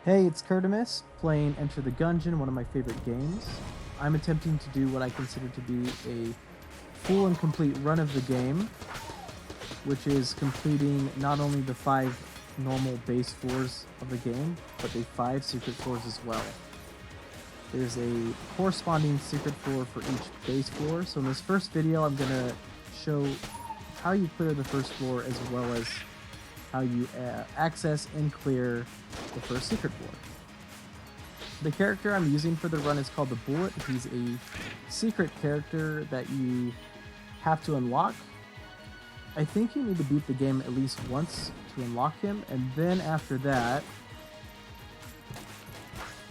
Hey, it's Kurtimus, playing Enter the Gungeon, one of my favorite games. I'm attempting to do what I consider to be a full and complete run of the game, which is completing not only the 5 normal base floors of the game, but the 5 secret floors as well. There's a corresponding secret floor for each base floor, so in this first video I'm going to show how you clear the first floor as well as how you access and clear the first secret floor. The character I'm using for the run is called the Bullet. He's a secret character that you have to unlock. I think you need to beat the game at least once to unlock him, and then after that,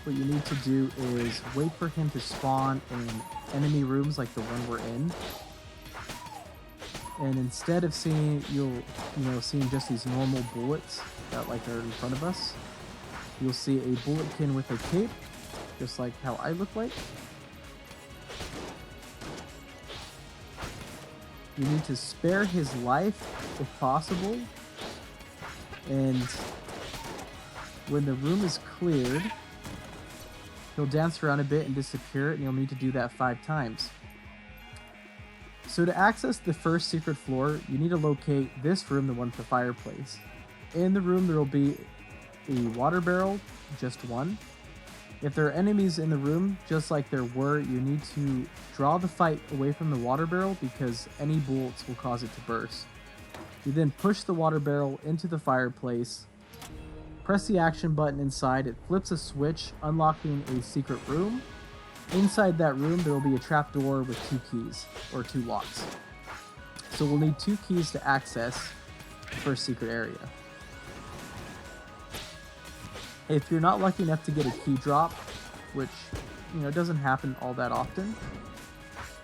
what you need to do is wait for him to spawn in enemy rooms like the one we're in. And instead of seeing seeing just these normal bullets that are in front of us, you'll see a bulletkin with a cape, just like how I look like. You need to spare his life if possible, and when the room is cleared, he'll dance around a bit and disappear, and you'll need to do that 5 times. So to access the first secret floor, you need to locate this room, the one with the fireplace. In the room, there will be a water barrel, just one. If there are enemies in the room, just like there were, you need to draw the fight away from the water barrel because any bullets will cause it to burst. You then push the water barrel into the fireplace, press the action button inside, it flips a switch, unlocking a secret room. Inside that room, there will be a trapdoor with 2 keys, or 2 locks. So we'll need 2 keys to access the first secret area. If you're not lucky enough to get a key drop, which doesn't happen all that often,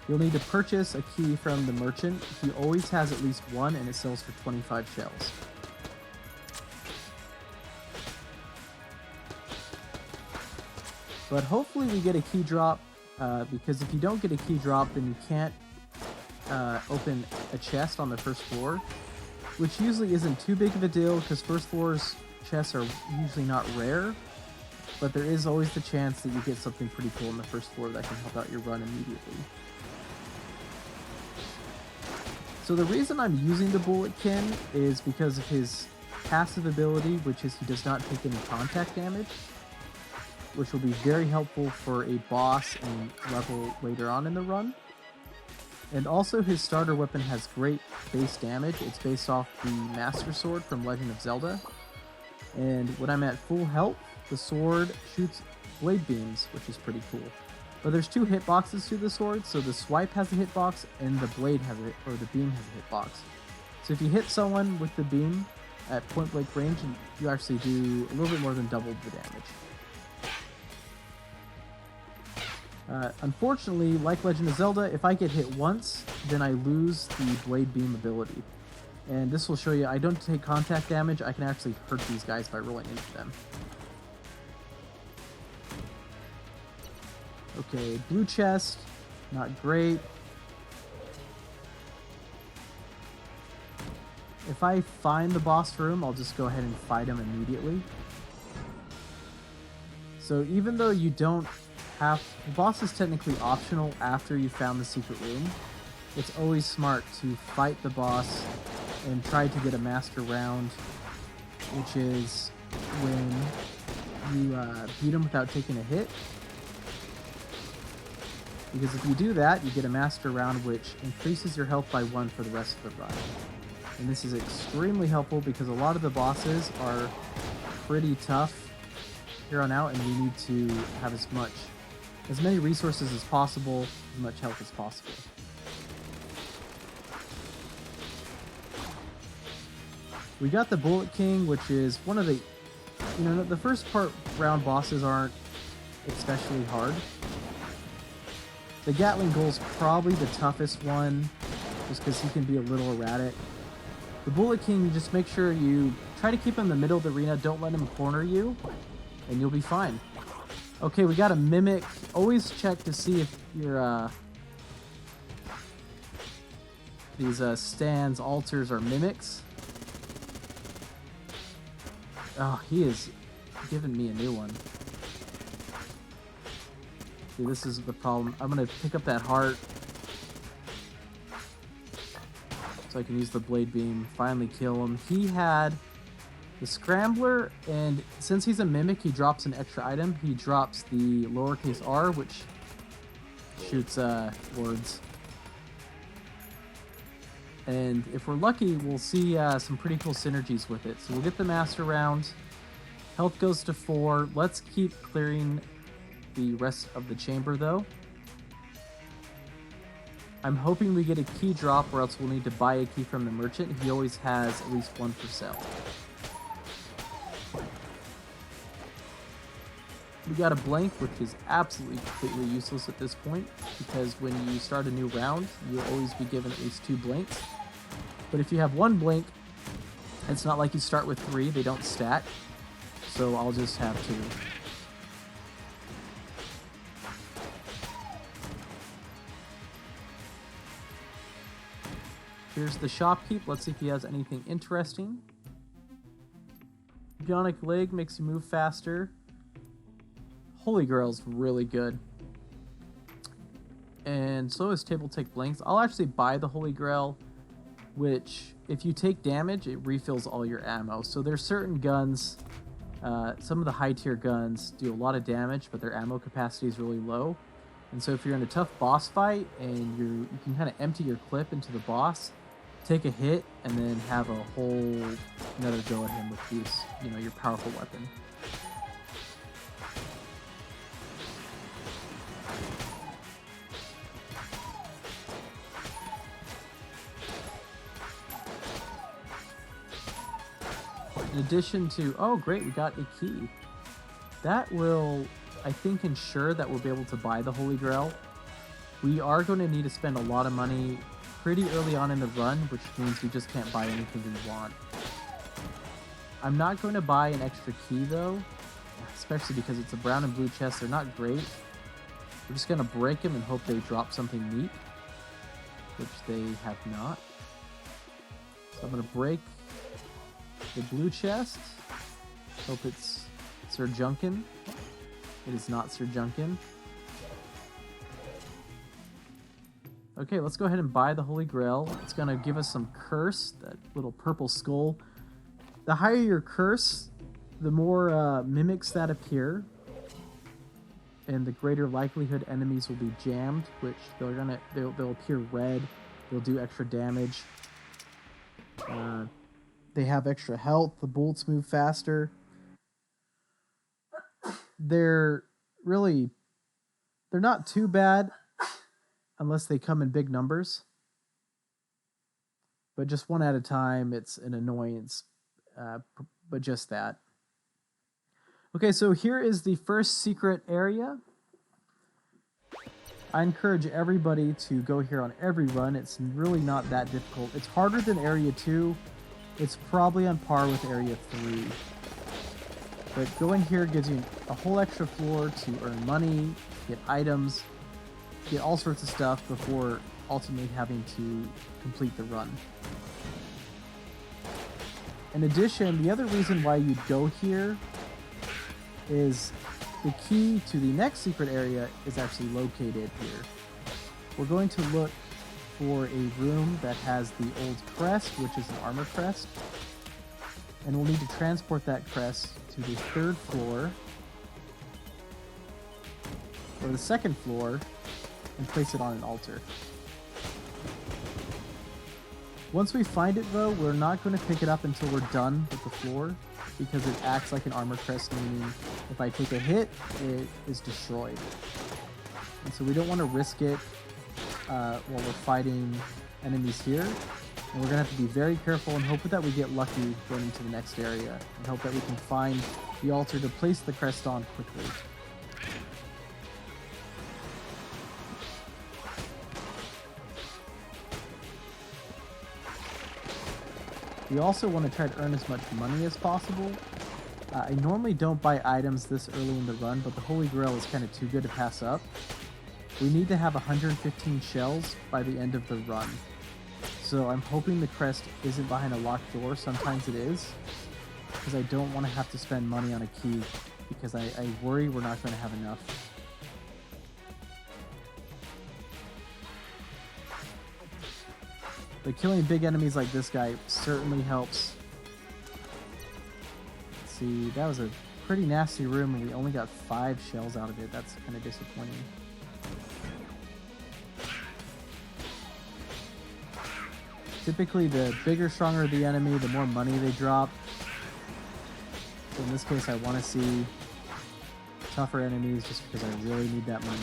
you'll need to purchase a key from the merchant. He always has at least one, and it sells for 25 shells. But hopefully we get a key drop, because if you don't get a key drop, then you can't open a chest on the first floor, which usually isn't too big of a deal because first floors chests are usually not rare, but there is always the chance that you get something pretty cool on the first floor that can help out your run immediately. So the reason I'm using the Bulletkin is because of his passive ability, which is he does not take any contact damage, which will be very helpful for a boss and level later on in the run. And also his starter weapon has great base damage. It's based off the Master Sword from Legend of Zelda. And when I'm at full health, the sword shoots blade beams, which is pretty cool. But there's 2 hitboxes to the sword, so the swipe has a hitbox and the blade has the beam has a hitbox. So if you hit someone with the beam at point blank range, you actually do a little bit more than double the damage. Unfortunately, like Legend of Zelda, if I get hit once, then I lose the blade beam ability. And this will show you I don't take contact damage, I can actually hurt these guys by rolling into them. Okay, blue chest, not great. If I find the boss room, I'll just go ahead and fight him immediately. So even though you don't have... The boss is technically optional after you found the secret room, it's always smart to fight the boss and try to get a master round, which is when you beat him without taking a hit. Because if you do that, you get a master round, which increases your health by 1 for the rest of the run. And this is extremely helpful because a lot of the bosses are pretty tough here on out, and you need to have as many resources as possible, as much health as possible. We got the Bullet King, which is one of the... the first round bosses aren't especially hard. The Gatling Gull's probably the toughest one, just because he can be a little erratic. The Bullet King, you just make sure you try to keep him in the middle of the arena, don't let him corner you, and you'll be fine. Okay, we got a Mimic. Always check to see if your these stands, altars, are mimics. Oh, he is giving me a new one. See, this is the problem. I'm gonna pick up that heart so I can use the blade beam, finally kill him. He had the scrambler, and since he's a mimic, he drops an extra item. He drops the lowercase r, which shoots words. And if we're lucky, we'll see some pretty cool synergies with it. So we'll get the master round. Health goes to 4. Let's keep clearing the rest of the chamber, though. I'm hoping we get a key drop, or else we'll need to buy a key from the merchant. He always has at least one for sale. We got a blank, which is absolutely completely useless at this point, because when you start a new round, you'll always be given at least 2 blanks. But if you have 1 blank, it's not like you start with 3, they don't stack. So I'll just have 2. Here's the shopkeep. Let's see if he has anything interesting. Bionic leg makes you move faster. Holy Grail's really good. And so is Table Take Blanks. I'll actually buy the Holy Grail, which, if you take damage, it refills all your ammo. So there's certain guns, some of the high tier guns do a lot of damage, but their ammo capacity is really low. And so if you're in a tough boss fight and you can kind of empty your clip into the boss, take a hit, and then have a whole another go at him with these, your powerful weapon. In addition to, oh great, we got a key. That will, I think, ensure that we'll be able to buy the Holy Grail. We are going to need to spend a lot of money pretty early on in the run, which means we just can't buy anything we want. I'm not going to buy an extra key though, especially because it's a brown and blue chest. They're not great. We're just going to break them and hope they drop something neat, which they have not. So I'm going to break the blue chest. Hope it's Sir Junkin. It is not Sir Junkin. Okay, let's go ahead and buy the Holy Grail. It's going to give us some curse, that little purple skull. The higher your curse, the more mimics that appear, and the greater likelihood enemies will be jammed, which they'll appear red. They'll do extra damage. They have extra health. The bullets move faster. They're not too bad unless they come in big numbers. But just one at a time, it's an annoyance. But just that. Okay, so here is the first secret area. I encourage everybody to go here on every run. It's really not that difficult. It's harder than Area 2. It's probably on par with Area 3. But going here gives you a whole extra floor to earn money, get items, get all sorts of stuff before ultimately having to complete the run. In addition, the other reason why you'd go here is the key to the next secret area is actually located here. We're going to look for a room that has the old crest, which is an armor crest. And we'll need to transport that crest to the 3rd floor, or the 2nd floor, and place it on an altar. Once we find it though, we're not going to pick it up until we're done with the floor, because it acts like an armor crest, meaning if I take a hit, it is destroyed. And so we don't want to risk it while we're fighting enemies here. And we're going to have to be very careful and hope that we get lucky going into the next area, and hope that we can find the altar to place the crest on quickly. We also want to try to earn as much money as possible. I normally don't buy items this early in the run, but the Holy Grail is kind of too good to pass up. We need to have 115 shells by the end of the run. So I'm hoping the crest isn't behind a locked door. Sometimes it is. because I don't want to have to spend money on a key, because I worry we're not going to have enough. But killing big enemies like this guy certainly helps. Let's see, that was a pretty nasty room, and we only got 5 shells out of it. That's kind of disappointing. Typically, the bigger, stronger the enemy, the more money they drop. So in this case, I want to see tougher enemies just because I really need that money.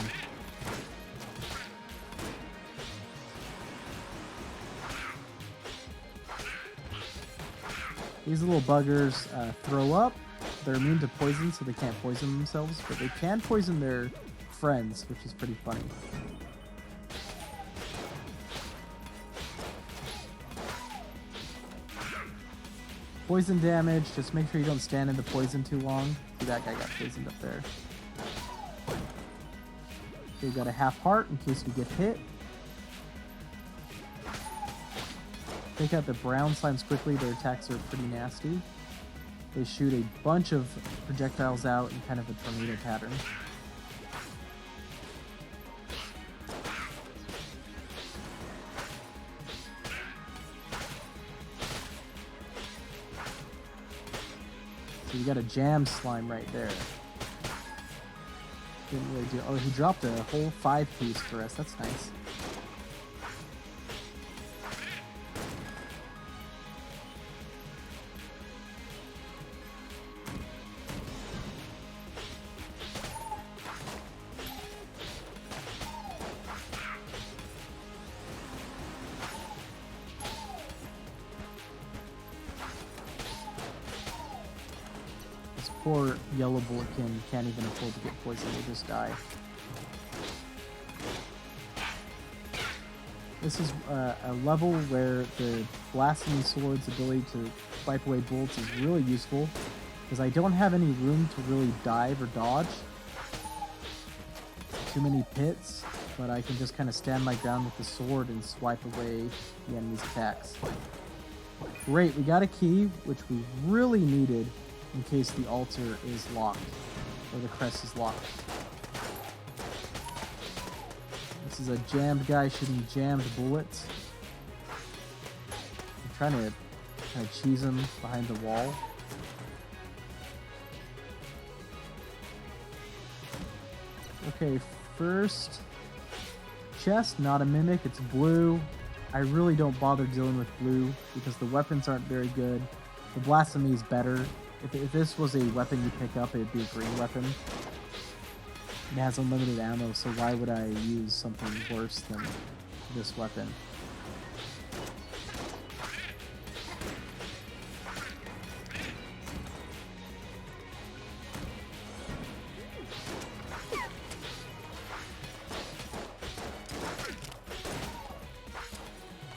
These little buggers throw up. They're immune to poison, so they can't poison themselves, but they can poison their friends, which is pretty funny. Poison damage, just make sure you don't stand in the poison too long. See, that guy got poisoned up there. Okay, we got a half heart in case we get hit. Take out the brown slimes quickly, their attacks are pretty nasty. They shoot a bunch of projectiles out in kind of a tornado pattern. So you got a jam slime right there. Didn't really do. Oh, he dropped a whole 5-piece for us. That's nice. Poor yellow bulletkin can't even afford to get poisoned, he'll just die. This is a level where the blasphemy sword's ability to wipe away bullets is really useful, because I don't have any room to really dive or dodge. Too many pits, but I can just kind of stand my ground with the sword and swipe away the enemy's attacks. Great, we got a key, which we really needed in case the altar is locked, or the crest is locked. This is a jammed guy shooting jammed bullets. I'm trying to kind of cheese him behind the wall. Okay, first chest, not a mimic, it's blue. I really don't bother dealing with blue because the weapons aren't very good. The blasphemy is better. If this was a weapon you pick up, it'd be a green weapon. It has unlimited ammo, so why would I use something worse than this weapon?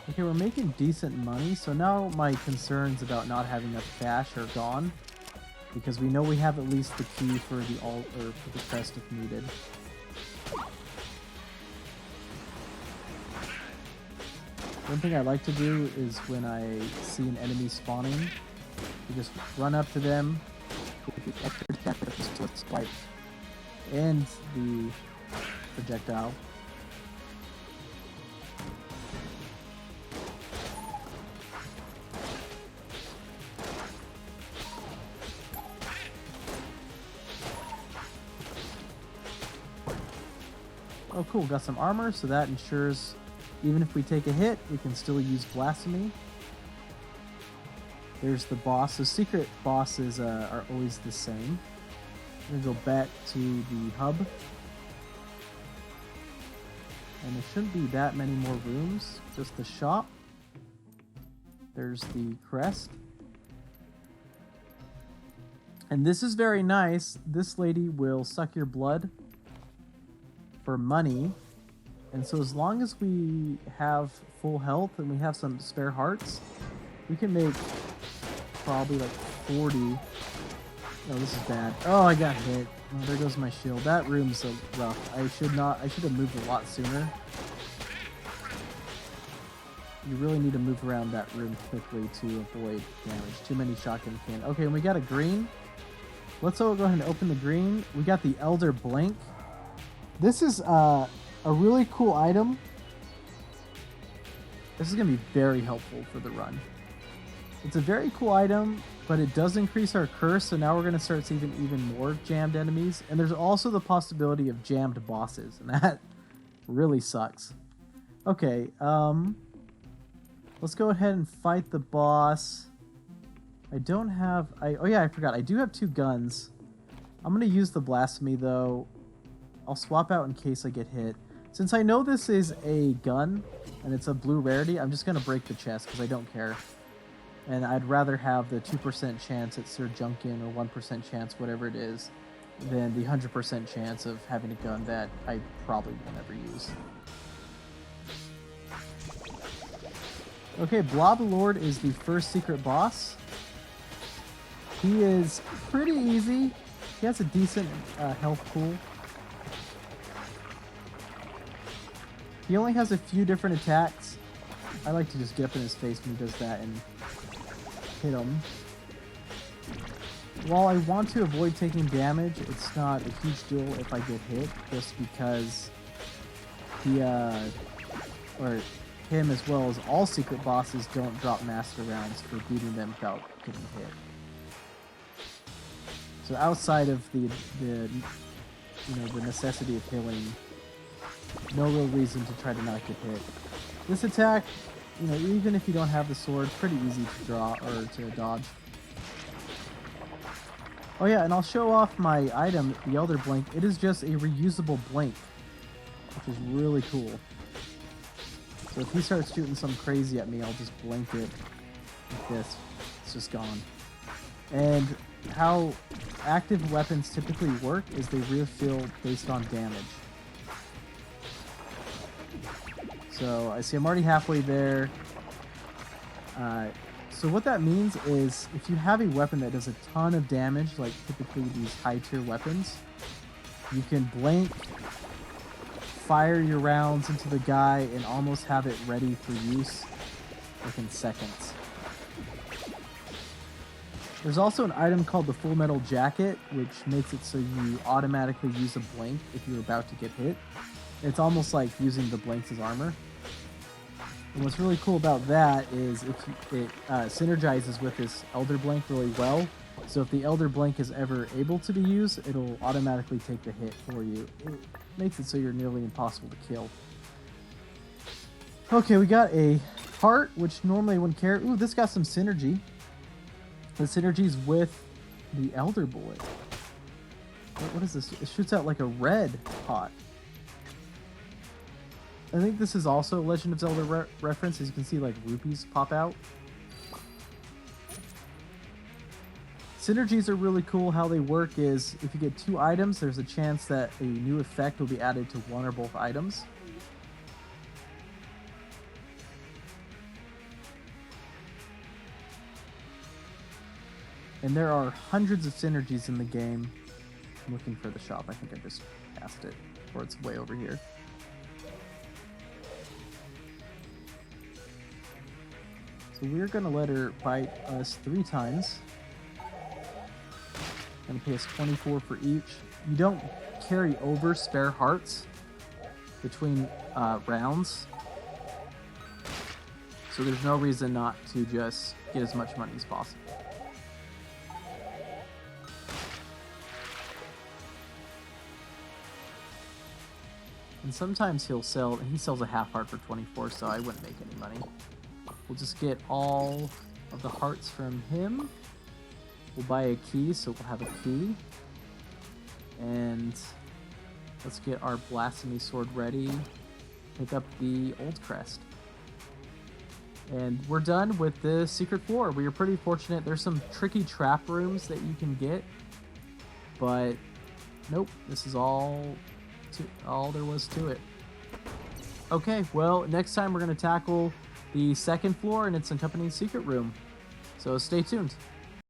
Okay, we're making decent money, so now my concerns about not having enough cash are gone, because we know we have at least the key for the altar, for the crest if needed. One thing I like to do is when I see an enemy spawning, you just run up to them, swipe, and the projectile. Oh cool, got some armor, so that ensures even if we take a hit, we can still use blasphemy. There's the boss. So secret bosses are always the same. I'm gonna go back to the hub. And there shouldn't be that many more rooms, just the shop. There's the crest. And this is very nice. This lady will suck your blood for money, and so as long as we have full health and we have some spare hearts, we can make probably like 40. Oh, this is bad. Oh, I got hit. Oh, there goes my shield. That room's so rough. I should have moved a lot sooner. you really need to move around that room quickly to avoid damage. Too many shotgun cannon. Okay, and we got a green. Let's go ahead and open the green. We got the Elder Blink. This is a really cool item. This is going to be very helpful for the run. It's a very cool item, but it does increase our curse, so now we're going to start seeing even more jammed enemies. And there's also the possibility of jammed bosses, and that really sucks. Okay, let's go ahead and fight the boss. I don't have... oh yeah, I forgot. I do have 2 guns. I'm going to use the Blasphemy, though. I'll swap out in case I get hit. Since I know this is a gun, and it's a blue rarity, I'm just going to break the chest, because I don't care. And I'd rather have the 2% chance at Sir Junkin, or 1% chance, whatever it is, than the 100% chance of having a gun that I probably will never use. Okay, Blobulord is the first secret boss. He is pretty easy. He has a decent health pool. He only has a few different attacks. I like to just get up in his face when he does that and hit him. While I want to avoid taking damage, it's not a huge deal if I get hit, just because he, or him as well as all secret bosses don't drop master rounds for beating them without getting hit. So outside of the necessity of healing, no real reason to try to not get hit. This attack, even if you don't have the sword, pretty easy to draw or to dodge. Oh yeah, and I'll show off my item, the Elder Blink. It is just a reusable blink, which is really cool. So if he starts shooting some crazy at me, I'll just blink it like this. It's just gone. And how active weapons typically work is they refill based on damage. So I see I'm already halfway there. So what that means is if you have a weapon that does a ton of damage, like typically these high tier weapons, you can blink, fire your rounds into the guy, and almost have it ready for use within seconds. There's also an item called the Full Metal Jacket, which makes it so you automatically use a blink if you're about to get hit. It's almost like using the blinks as armor. And what's really cool about that is it synergizes with this Elder Blink really well. So if the Elder Blink is ever able to be used, it'll automatically take the hit for you. It makes it so you're nearly impossible to kill. Okay, we got a heart, which normally I wouldn't care. Ooh, this got some synergy. The synergy's with the Elder Boy. What is this? It shoots out like a red pot. I think this is also a Legend of Zelda reference, as you can see like rupees pop out. Synergies are really cool. How they work is if you get 2 items, there's a chance that a new effect will be added to one or both items. And there are hundreds of synergies in the game. I'm looking for the shop. I think I just passed it, or it's way over here. So we're going to let her bite us 3 times. Going to pay us 24 for each. You don't carry over spare hearts between rounds. So there's no reason not to just get as much money as possible. And sometimes he sells a half heart for 24, so I wouldn't make any money. We'll just get all of the hearts from him. We'll buy a key, so we'll have a key. And let's get our Blasphemy Sword ready. Pick up the Old Crest. And we're done with the secret floor. We are pretty fortunate. There's some tricky trap rooms that you can get. But nope, this is all there was to it. Okay, well, next time we're going to tackle the second floor and its accompanying secret room. So stay tuned.